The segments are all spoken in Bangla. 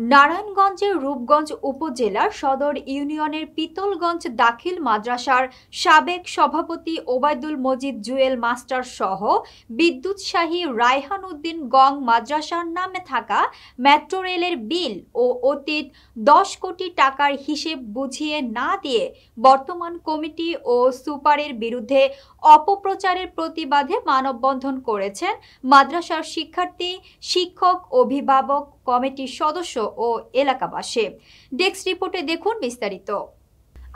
নারায়ণগঞ্জের রূপগঞ্জ উপজেলার সদর ইউনিয়নের পিতলগঞ্জ দাখিল মাদ্রাসার সাবেক সভাপতি ওবায়দুল মজিদ জুয়েল মাস্টার সহ বিদ্যুৎশাহী রায়হান উদ্দিন গং মাদ্রাসার নামে থাকা মেট্রো রেলের বিল ও অতীত 10 কোটি টাকার হিসেব বুঝিয়ে না দিয়ে বর্তমান কমিটি ও সুপারের বিরুদ্ধে অপপ্রচারের প্রতিবাদে মানববন্ধন করেছেন মাদ্রাসার শিক্ষার্থী, শিক্ষক, অভিভাবক, কমিটির সদস্য ও এলাকাবাসী। ডেস্ক রিপোর্টে দেখুন বিস্তারিত।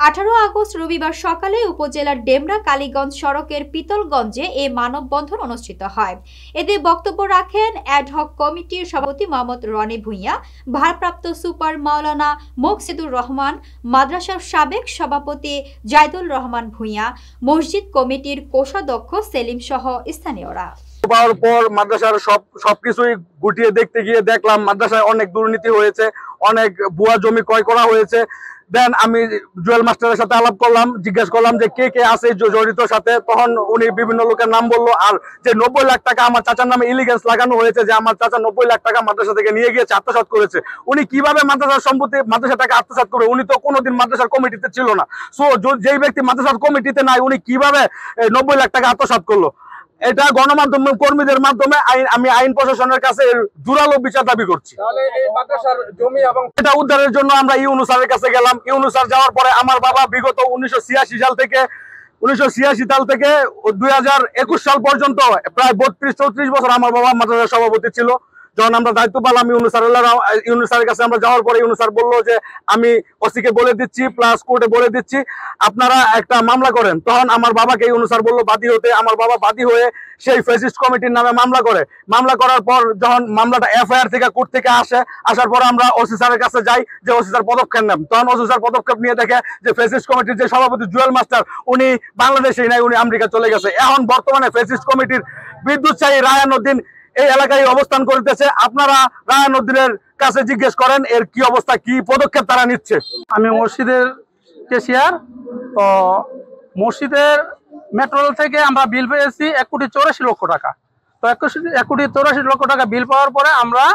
18 আগস্ট রবিবার সকালে উপজেলার ডেমরা কালীগঞ্জ সড়কের পিতলগঞ্জে এই মানববন্ধন অনুষ্ঠিত হয়। এতে বক্তব্য রাখেন অ্যাডহক কমিটির সভাপতি মোহাম্মদ রনি ভূঁইয়া, ভারপ্রাপ্ত সুপার মাওলানা মোকসিদুর রহমান, মাদ্রাসার সাবেক সভাপতি জাইদুল রহমান ভূঁইয়া, মসজিদ কমিটির কোষাধ্যক্ষ সেলিম সহ স্থানীয়রা। পাওয়ার পর মাদ্রাসার সবকিছুই গুটিয়ে দেখতে গিয়ে দেখলাম মাদ্রাসায় অনেক দুর্নীতি হয়েছে, অনেক ভুয়া জমি ক্রয় করা হয়েছে। দেন আমি জুয়েল মাস্টারের সাথে আলাপ করলাম, জিজ্ঞেস করলাম যে কে কে আছে জড়িত সাথে। তখন উনি বিভিন্ন লোকের নাম বললো। আর যে 90 লাখ টাকা আমার চাচার নামে ইলিগেন্স লাগানো হয়েছে, যে আমার চাচা 90 লাখ টাকা মাদ্রাসা থেকে নিয়ে গিয়েছে, আত্মসাৎ করেছে। উনি কিভাবে মাদ্রাসার সম্পত্তি মাদ্রাসা টাকা আত্মসাৎ করবে? উনি তো কোনোদিন মাদ্রাসার কমিটিতে ছিল না। সো যেই ব্যক্তি মাদ্রাসার কমিটিতে নাই, উনি কিভাবে 90 লাখ টাকা আত্মসাৎ করলো? এটা গণমাধ্যম কর্মীদের মাধ্যমে আমি আইন প্রশাসনের কাছে জোরালো বিচার দাবি করছি। এটা উদ্ধারের জন্য আমরা ইউনূস স্যারের কাছে গেলাম। ইউনূস স্যার যাওয়ার পরে আমার বাবা বিগত 1986 সাল থেকে 2021 সাল পর্যন্ত প্রায় 32-34 বছর আমার বাবা মাদ্রাসার সভাপতি ছিল। যখন আমরা দায়িত্ব পেলাম ইউনূস স্যারের কাছে আমরা যাওয়ার পরে ইউনূস স্যার বললো যে আমি ওসিকে বলে দিচ্ছি, প্লাস কোর্টে বলে দিচ্ছি, আপনারা একটা মামলা করেন। তখন আমার বাবাকে ইউনূস স্যার বললো বাদী হতে। আমার বাবা বাদী হয়ে সেই ফ্যাসিস্ট কমিটির নামে মামলা করে। মামলা করার পর যখন মামলাটা এফআইআর থেকে কোর্ট থেকে আসার পর আমরা ওসি স্যারের কাছে যাই যে ওসি স্যার পদক্ষেপ নেন। তখন ওসি স্যার পদক্ষেপ নিয়ে দেখে যে ফ্যাসিস্ট কমিটির যে সভাপতি জুয়েল মাস্টার, উনি বাংলাদেশেই নাই, উনি আমেরিকা চলে গেছে। এখন বর্তমানে ফ্যাসিস্ট কমিটির বিদ্যুৎশাহী রায়হান উদ্দিন এই এলাকায় অবস্থান করতেছে। আপনারা রায়হান উদ্দিনের কাছে জিজ্ঞেস করেন এর কি অবস্থা, কি পদক্ষেপ তারা নিচ্ছে। আমি মসজিদের কেশিয়ার। তো মসজিদের মেট্রো রেল থেকে আমরা বিল পেয়েছি 1,84,00,000 টাকা। তো 1,84,00,000 টাকা বিল পাওয়ার পরে আমরা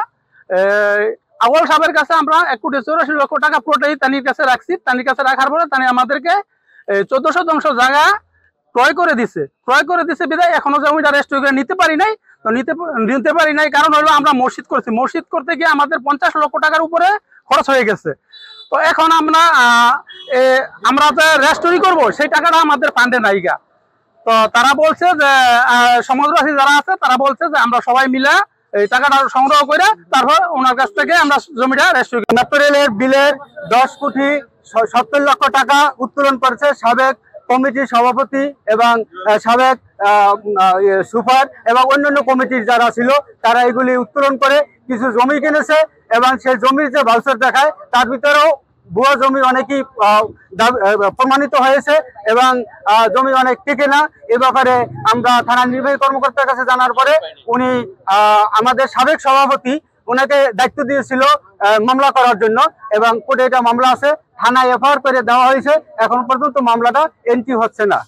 আউয়াল সাহেবের কাছে আমরা 1,84,00,000 টাকা পুরোটাই তানির কাছে রাখছি। তানির কাছে রাখার পরে তানি আমাদেরকে 14 শতাংশ জায়গা ক্রয় করে দিছে বিধায় এখনো জমিটা রেজিস্ট্রি করে নিতে পারি নাই। তো নিতে পারি নাই কারণ হলো আমরা মসজিদ করছি। মসজিদ করতে গিয়ে আমাদের 50 লক্ষ টাকার উপরে খরচ হয়ে গেছে। তো এখন আমরা যে রেজিস্ট্রি করবো সেই টাকাটা আমাদের ফান্ডে নাইগা। তো তারা বলছে যে সমাজবাসী যারা আছে তারা বলছে যে আমরা সবাই মিলে এই টাকাটা সংগ্রহ করে তারপর ওনার কাছ থেকে আমরা জমিটা রেজিস্ট্রি করি। মেট্রো রেলের বিলের 10 কোটি 70 লক্ষ টাকা উত্তোলন করেছে সাবেক কমিটির সভাপতি এবং সাবেক সুপার এবং অন্যান্য কমিটির যারা ছিল, তারা এগুলি উত্তোলন করে কিছু জমি কিনেছে এবং সেই জমির যে ভাউচার দেখায় তার ভিতরেও ভুয়া জমি অনেকই প্রমাণিত হয়েছে এবং জমি অনেক টিকে না। এ ব্যাপারে আমরা থানার নির্বাহী কর্মকর্তার কাছে জানার পরে উনি আমাদের সাবেক সভাপতি ওনাকে দায়িত্ব দিয়েছিল মামলা করার জন্য এবং কোর্টে এটা মামলা আছে, থানায় এফআইআর করে দেওয়া হয়েছে। এখন পর্যন্ত মামলাটা এন্ট্রি হচ্ছে না।